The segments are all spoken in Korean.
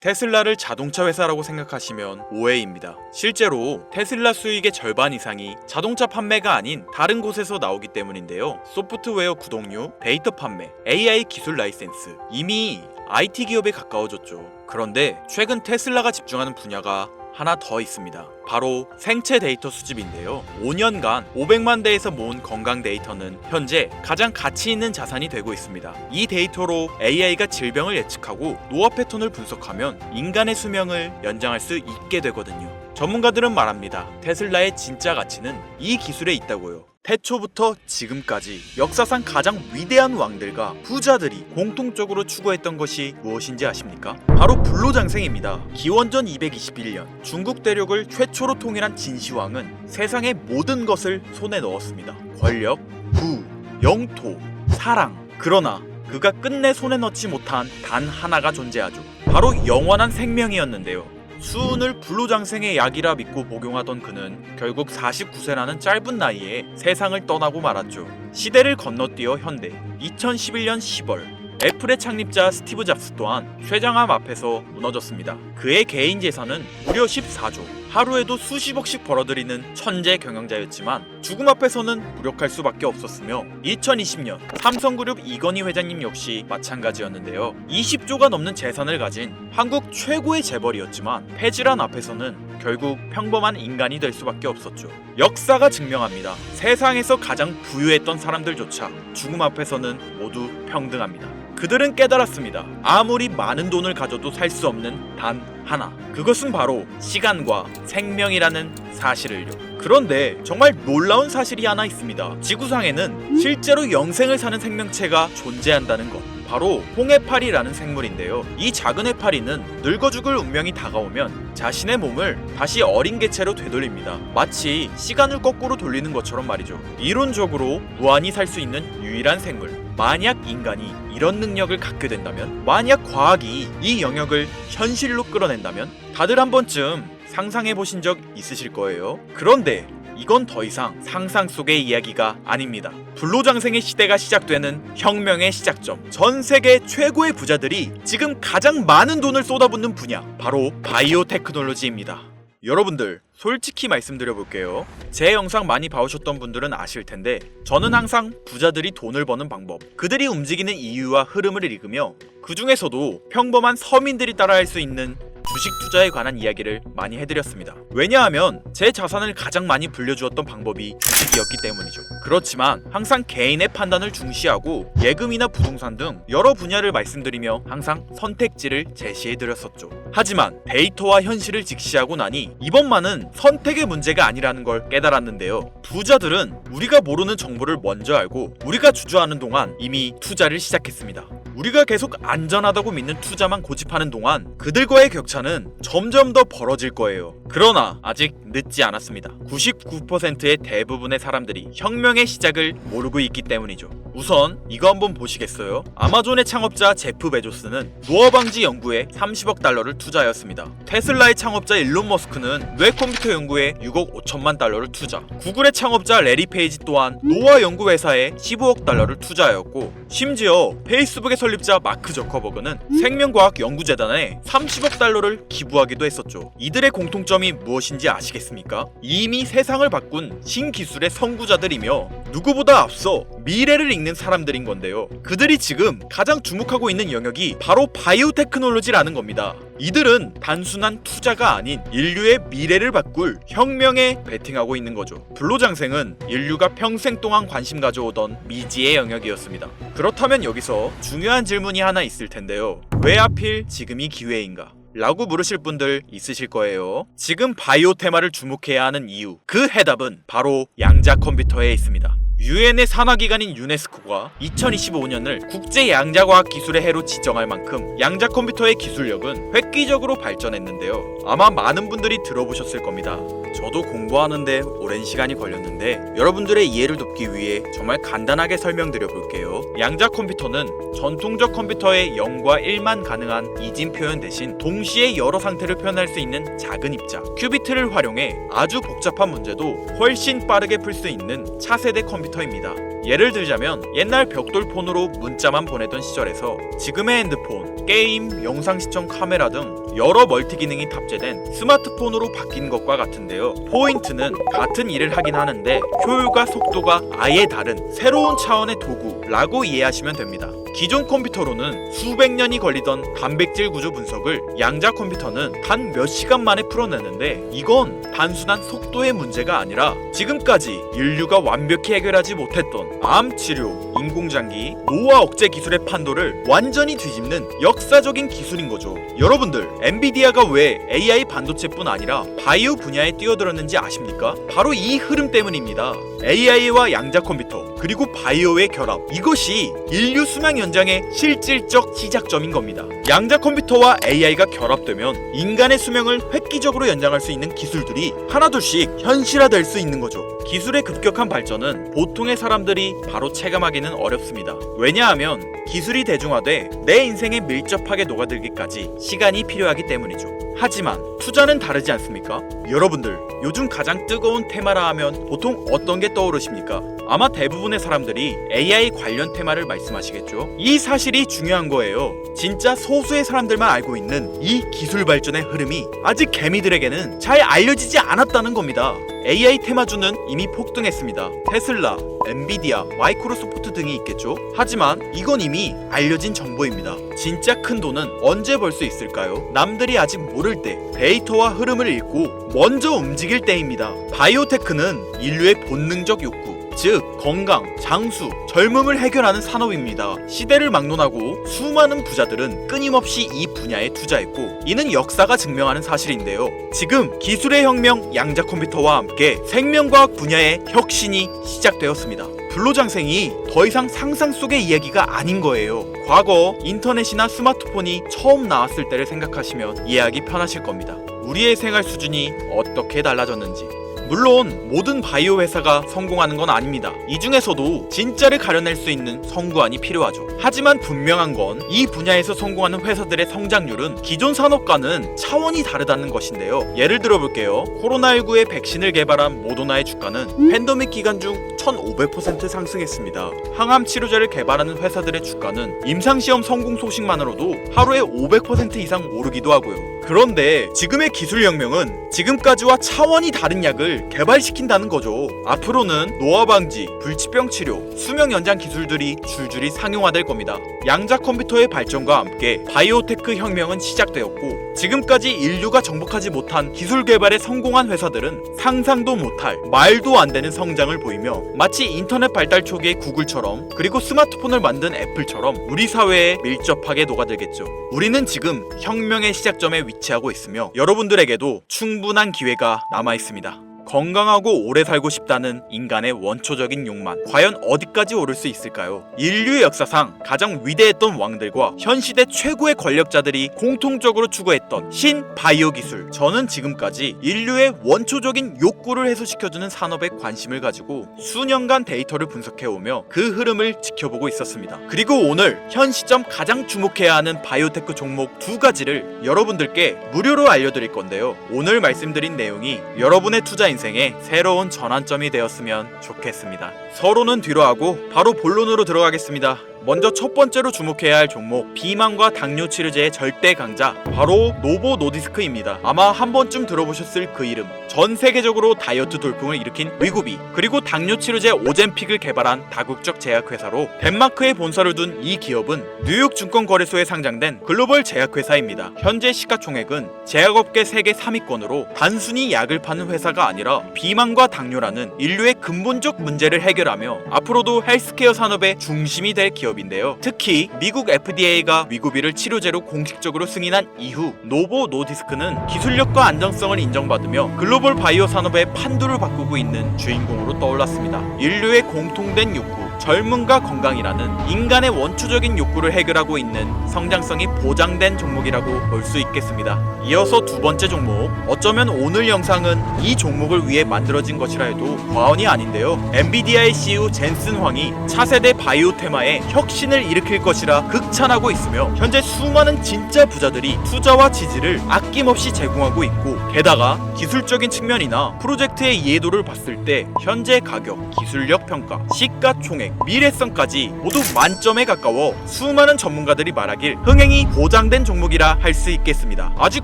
테슬라를 자동차 회사라고 생각하시면 오해입니다. 실제로 테슬라 수익의 절반 이상이 자동차 판매가 아닌 다른 곳에서 나오기 때문인데요. 소프트웨어 구독료, 데이터 판매, AI 기술 라이센스, 이미 IT 기업에 가까워졌죠. 그런데 최근 테슬라가 집중하는 분야가 하나 더 있습니다. 바로 생체 데이터 수집인데요. 5년간 500만 대에서 모은 건강 데이터는 현재 가장 가치 있는 자산이 되고 있습니다. 이 데이터로 AI가 질병을 예측하고 노화 패턴을 분석하면 인간의 수명을 연장할 수 있게 되거든요. 전문가들은 말합니다. 테슬라의 진짜 가치는 이 기술에 있다고요. 태초부터 지금까지 역사상 가장 위대한 왕들과 부자들이 공통적으로 추구했던 것이 무엇인지 아십니까? 바로 불로장생입니다. 기원전 221년 중국 대륙을 최초로 통일한 진시황은 세상의 모든 것을 손에 넣었습니다. 권력, 부, 영토, 사랑. 그러나 그가 끝내 손에 넣지 못한 단 하나가 존재하죠. 바로 영원한 생명이었는데요. 수은을 불로장생의 약이라 믿고 복용하던 그는 결국 49세라는 짧은 나이에 세상을 떠나고 말았죠. 시대를 건너뛰어 현대 2011년 10월 애플의 창립자 스티브 잡스 또한 쇠장암 앞에서 무너졌습니다. 그의 개인 재산은 무려 14조, 하루에도 수십억씩 벌어들이는 천재 경영자였지만 죽음 앞에서는 무력할 수밖에 없었으며 2020년 삼성그룹 이건희 회장님 역시 마찬가지였는데요. 20조가 넘는 재산을 가진 한국 최고의 재벌이었지만 폐질환 앞에서는 결국 평범한 인간이 될 수밖에 없었죠. 역사가 증명합니다. 세상에서 가장 부유했던 사람들조차 죽음 앞에서는 모두 평등합니다. 그들은 깨달았습니다. 아무리 많은 돈을 가져도 살 수 없는 단 하나. 그것은 바로 시간과 생명이라는 사실을요. 그런데 정말 놀라운 사실이 하나 있습니다. 지구상에는 실제로 영생을 사는 생명체가 존재한다는 것. 바로 홍해파리라는 생물인데요. 이 작은 해파리는 늙어 죽을 운명이 다가오면 자신의 몸을 다시 어린 개체로 되돌립니다. 마치 시간을 거꾸로 돌리는 것처럼 말이죠. 이론적으로 무한히 살 수 있는 유일한 생물. 만약 인간이 이런 능력을 갖게 된다면, 만약 과학이 이 영역을 현실로 끌어낸다면 다들 한 번쯤 상상해 보신 적 있으실 거예요. 그런데 이건 더 이상 상상 속의 이야기가 아닙니다. 불로장생의 시대가 시작되는 혁명의 시작점. 전 세계 최고의 부자들이 지금 가장 많은 돈을 쏟아붓는 분야, 바로 바이오 테크놀로지입니다. 여러분들 솔직히 말씀드려 볼게요. 제 영상 많이 봐오셨던 분들은 아실 텐데 저는 항상 부자들이 돈을 버는 방법, 그들이 움직이는 이유와 흐름을 읽으며 그 중에서도 평범한 서민들이 따라할 수 있는 주식 투자에 관한 이야기를 많이 해드렸습니다. 왜냐하면 제 자산을 가장 많이 불려주었던 방법이 주식이었기 때문이죠. 그렇지만 항상 개인의 판단을 중시하고 예금이나 부동산 등 여러 분야를 말씀드리며 항상 선택지를 제시해드렸었죠. 하지만 데이터와 현실을 직시하고 나니 이번만은 선택의 문제가 아니라는 걸 깨달았는데요. 부자들은 우리가 모르는 정보를 먼저 알고 우리가 주저하는 동안 이미 투자를 시작했습니다. 우리가 계속 안전하다고 믿는 투자만 고집하는 동안 그들과의 격차는 점점 더 벌어질 거예요. 그러나 아직 늦지 않았습니다. 99%의 대부분의 사람들이 혁명의 시작을 모르고 있기 때문이죠. 우선 이거 한번 보시겠어요? 아마존의 창업자 제프 베조스는 노화 방지 연구에 30억 달러를 투자하였습니다. 테슬라의 창업자 일론 머스크는 뇌 컴퓨터 연구에 6억 5천만 달러를 투자. 구글의 창업자 레리 페이지 또한 노화 연구 회사에 15억 달러를 투자하였고, 심지어 페이스북의 설립자 마크 저커버그는 생명과학 연구재단에 30억 달러를 기부하기도 했었죠. 이들의 공통점이 무엇인지 아시겠습니까? 이미 세상을 바꾼 신기술의 선구자들이며 누구보다 앞서 미래를 읽는 사람들인 건데요. 그들이 지금 가장 주목하고 있는 영역이 바로 바이오 테크놀로지라는 겁니다. 이들은 단순한 투자가 아닌 인류의 미래를 바꿀 혁명에 베팅하고 있는 거죠. 불로장생은 인류가 평생 동안 관심 가져오던 미지의 영역이었습니다. 그렇다면 여기서 중요한 질문이 하나 있을 텐데요. 왜 하필 지금이 기회인가? 라고 물으실 분들 있으실 거예요. 지금 바이오 테마를 주목해야 하는 이유, 그 해답은 바로 양자 컴퓨터에 있습니다. 유엔의 산하기관인 유네스코가 2025년을 국제 양자과학 기술의 해로 지정할 만큼 양자 컴퓨터의 기술력은 획기적으로 발전했는데요. 아마 많은 분들이 들어보셨을 겁니다. 저도 공부하는데 오랜 시간이 걸렸는데 여러분들의 이해를 돕기 위해 정말 간단하게 설명드려 볼게요. 양자 컴퓨터는 전통적 컴퓨터의 0과 1만 가능한 이진 표현 대신 동시에 여러 상태를 표현할 수 있는 작은 입자 큐비트를 활용해 아주 복잡한 문제도 훨씬 빠르게 풀 수 있는 차세대 컴퓨터입니다. 예를 들자면 옛날 벽돌폰으로 문자만 보내던 시절에서 지금의 핸드폰, 게임, 영상 시청 카메라 등 여러 멀티 기능이 탑재된 스마트폰으로 바뀐 것과 같은데요. 포인트는 같은 일을 하긴 하는데 효율과 속도가 아예 다른 새로운 차원의 도구라고 이해하시면 됩니다. 기존 컴퓨터로는 수백 년이 걸리던 단백질 구조 분석을 양자 컴퓨터는 단 몇 시간 만에 풀어내는데 이건 단순한 속도의 문제가 아니라 지금까지 인류가 완벽히 해결하지 못했던 암 치료, 인공장기, 노화 억제 기술의 판도를 완전히 뒤집는 역사적인 기술인 거죠. 여러분들, 엔비디아가 왜 AI 반도체뿐 아니라 바이오 분야에 뛰어들었는지 아십니까? 바로 이 흐름 때문입니다. AI와 양자 컴퓨터 그리고 바이오의 결합, 이것이 인류 수명 연장의 실질적 시작점인 겁니다. 양자 컴퓨터와 AI가 결합되면 인간의 수명을 획기적으로 연장할 수 있는 기술들이 하나둘씩 현실화될 수 있는 거죠. 기술의 급격한 발전은 보통의 사람들이 바로 체감하기는 어렵습니다. 왜냐하면 기술이 대중화돼 내 인생에 밀접하게 녹아들기까지 시간이 필요하기 때문이죠. 하지만 투자는 다르지 않습니까? 여러분들, 요즘 가장 뜨거운 테마라 하면 보통 어떤 게 떠오르십니까? 아마 대부분의 사람들이 AI 관련 테마를 말씀하시겠죠? 이 사실이 중요한 거예요. 진짜 소수의 사람들만 알고 있는 이 기술 발전의 흐름이 아직 개미들에게는 잘 알려지지 않았다는 겁니다. AI 테마주는 이미 폭등했습니다. 테슬라, 엔비디아, 마이크로소프트 등이 있겠죠? 하지만 이건 이미 알려진 정보입니다. 진짜 큰 돈은 언제 벌 수 있을까요? 남들이 아직 모를 때 데이터와 흐름을 읽고 먼저 움직일 때입니다. 바이오테크는 인류의 본능적 욕구, 즉 건강, 장수, 젊음을 해결하는 산업입니다. 시대를 막론하고 수많은 부자들은 끊임없이 이 분야에 투자했고 이는 역사가 증명하는 사실인데요. 지금 기술의 혁명 양자 컴퓨터와 함께 생명과학 분야의 혁신이 시작되었습니다. 불로장생이 더 이상 상상 속의 이야기가 아닌 거예요. 과거 인터넷이나 스마트폰이 처음 나왔을 때를 생각하시면 이해하기 편하실 겁니다. 우리의 생활 수준이 어떻게 달라졌는지. 물론 모든 바이오 회사가 성공하는 건 아닙니다. 이 중에서도 진짜를 가려낼 수 있는 성구안이 필요하죠. 하지만 분명한 건 이 분야에서 성공하는 회사들의 성장률은 기존 산업과는 차원이 다르다는 것인데요. 예를 들어볼게요. 코로나19의 백신을 개발한 모더나의 주가는 팬데믹 기간 중 1500% 상승했습니다. 항암 치료제를 개발하는 회사들의 주가는 임상시험 성공 소식만으로도 하루에 500% 이상 오르기도 하고요. 그런데 지금의 기술 혁명은 지금까지와 차원이 다른 약을 개발시킨다는 거죠. 앞으로는 노화 방지, 불치병 치료, 수명 연장 기술들이 줄줄이 상용화될 겁니다. 양자 컴퓨터의 발전과 함께 바이오테크 혁명은 시작되었고 지금까지 인류가 정복하지 못한 기술 개발에 성공한 회사들은 상상도 못할 말도 안 되는 성장을 보이며 마치 인터넷 발달 초기의 구글처럼 그리고 스마트폰을 만든 애플처럼 우리 사회에 밀접하게 녹아들겠죠. 우리는 지금 혁명의 시작점에 위치하고 있으며 여러분들에게도 충분한 기회가 남아 있습니다. 건강하고 오래 살고 싶다는 인간의 원초적인 욕망, 과연 어디까지 오를 수 있을까요? 인류의 역사상 가장 위대했던 왕들과 현 시대 최고의 권력자들이 공통적으로 추구했던 신바이오 기술. 저는 지금까지 인류의 원초적인 욕구를 해소시켜주는 산업에 관심을 가지고 수년간 데이터를 분석해오며 그 흐름을 지켜보고 있었습니다. 그리고 오늘 현 시점 가장 주목해야 하는 바이오테크 종목 두 가지를 여러분들께 무료로 알려드릴 건데요. 오늘 말씀드린 내용이 여러분의 투자 인생의 새로운 전환점이 되었으면 좋겠습니다. 서로는 뒤로 하고 바로 본론으로 들어가겠습니다. 먼저 첫 번째로 주목해야 할 종목, 비만과 당뇨 치료제의 절대 강자, 바로 노보 노디스크입니다. 아마 한 번쯤 들어보셨을 그 이름. 전 세계적으로 다이어트 돌풍을 일으킨 위고비, 그리고 당뇨 치료제 오젬픽을 개발한 다국적 제약회사로 덴마크에 본사를 둔 이 기업은 뉴욕 증권거래소에 상장된 글로벌 제약회사입니다. 현재 시가총액은 제약업계 세계 3위권으로 단순히 약을 파는 회사가 아니라 비만과 당뇨라는 인류의 근본적 문제를 해결하며 앞으로도 헬스케어 산업의 중심이 될 기업인데요. 특히 미국 FDA가 위고비를 치료제로 공식적으로 승인한 이후 노보 노디스크는 기술력과 안정성을 인정받으며 글로벌 바이오 산업의 판도를 바꾸고 있는 주인공으로 떠올랐습니다. 인류의 공통된 욕구, 젊음과 건강이라는 인간의 원초적인 욕구를 해결하고 있는 성장성이 보장된 종목이라고 볼 수 있겠습니다. 이어서 두 번째 종목, 어쩌면 오늘 영상은 이 종목을 위해 만들어진 것이라 해도 과언이 아닌데요. 엔비디아의 CEO 젠슨 황이 차세대 바이오 테마에 혁신을 일으킬 것이라 극찬하고 있으며 현재 수많은 진짜 부자들이 투자와 지지를 아낌없이 제공하고 있고 게다가 기술적인 측면이나 프로젝트의 이해도를 봤을 때 현재 가격, 기술력 평가, 시가총액, 기획, 미래성까지 모두 만점에 가까워 수많은 전문가들이 말하길 흥행이 보장된 종목이라 할 수 있겠습니다. 아직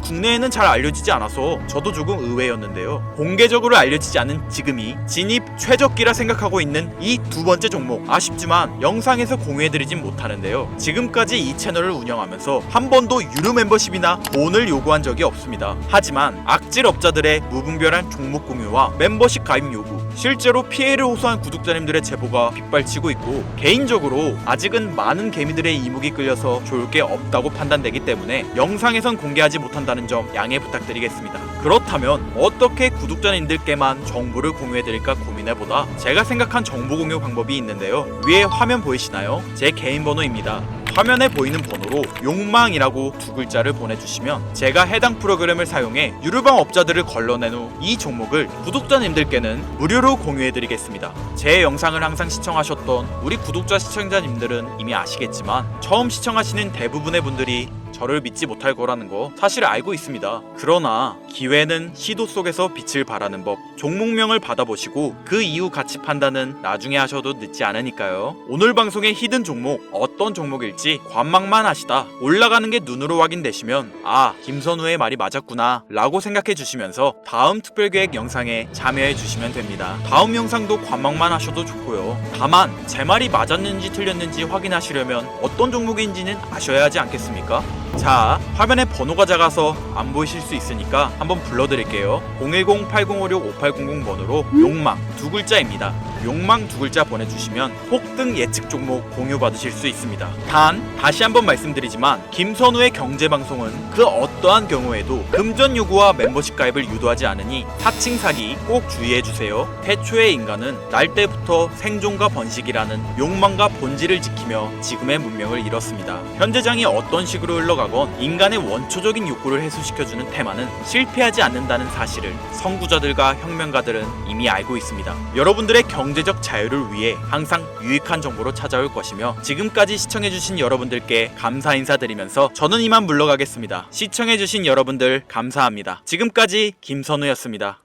국내에는 잘 알려지지 않아서 저도 조금 의외였는데요. 공개적으로 알려지지 않은 지금이 진입 최적기라 생각하고 있는 이 두 번째 종목, 아쉽지만 영상에서 공유해드리진 못하는데요. 지금까지 이 채널을 운영하면서 한 번도 유료 멤버십이나 돈을 요구한 적이 없습니다. 하지만 악질 업자들의 무분별한 종목 공유와 멤버십 가입 요구, 실제로 피해를 호소한 구독자님들의 제보가 빗발치고 있고, 개인적으로 아직은 많은 개미들의 이목이 끌려서 좋을 게 없다고 판단되기 때문에 영상에선 공개하지 못한다는 점 양해 부탁드리겠습니다. 그렇다면 어떻게 구독자님들께만 정보를 공유해드릴까 고민해보다 제가 생각한 정보 공유 방법이 있는데요. 위에 화면 보이시나요? 제 개인 번호입니다. 화면에 보이는 번호로 욕망이라고 두 글자를 보내주시면 제가 해당 프로그램을 사용해 유료방 업자들을 걸러낸 후 이 종목을 구독자님들께는 무료로 공유해드리겠습니다. 제 영상을 항상 시청하셨던 우리 구독자 시청자님들은 이미 아시겠지만 처음 시청하시는 대부분의 분들이 저를 믿지 못할 거라는 거 사실 알고 있습니다. 그러나 기회는 시도 속에서 빛을 발하는 법, 종목명을 받아보시고 그 이후 가치 판단은 나중에 하셔도 늦지 않으니까요. 오늘 방송의 히든 종목, 어떤 종목일지 관망만 하시다 올라가는 게 눈으로 확인되시면 아, 김선우의 말이 맞았구나 라고 생각해 주시면서 다음 특별계획 영상에 참여해 주시면 됩니다. 다음 영상도 관망만 하셔도 좋고요. 다만 제 말이 맞았는지 틀렸는지 확인하시려면 어떤 종목인지는 아셔야 하지 않겠습니까? 자, 화면에 번호가 작아서 안 보이실 수 있으니까 한번 불러드릴게요. 010-8056-5800번호로 욕망 두 글자입니다. 욕망 두 글자 보내주시면 폭등 예측 종목 공유 받으실 수 있습니다. 단, 다시 한번 말씀드리지만 김선우의 경제방송은 그 어떠한 경우에도 금전 요구와 멤버십 가입을 유도하지 않으니 사칭 사기 꼭 주의해주세요. 태초의 인간은 날 때부터 생존과 번식이라는 욕망과 본질을 지키며 지금의 문명을 이뤘습니다. 현재장이 어떤 식으로 흘러가건 인간의 원초적인 욕구를 해소시켜주는 테마는 실패하지 않는다는 사실을 선구자들과 혁명가들은 이미 알고 있습니다. 여러분들의 경제적 자유를 위해 항상 유익한 정보로 찾아올 것이며, 지금까지 시청해주신 여러분들께 감사 인사드리면서 저는 이만 물러가겠습니다. 시청해주신 여러분들 감사합니다. 지금까지 김선우였습니다.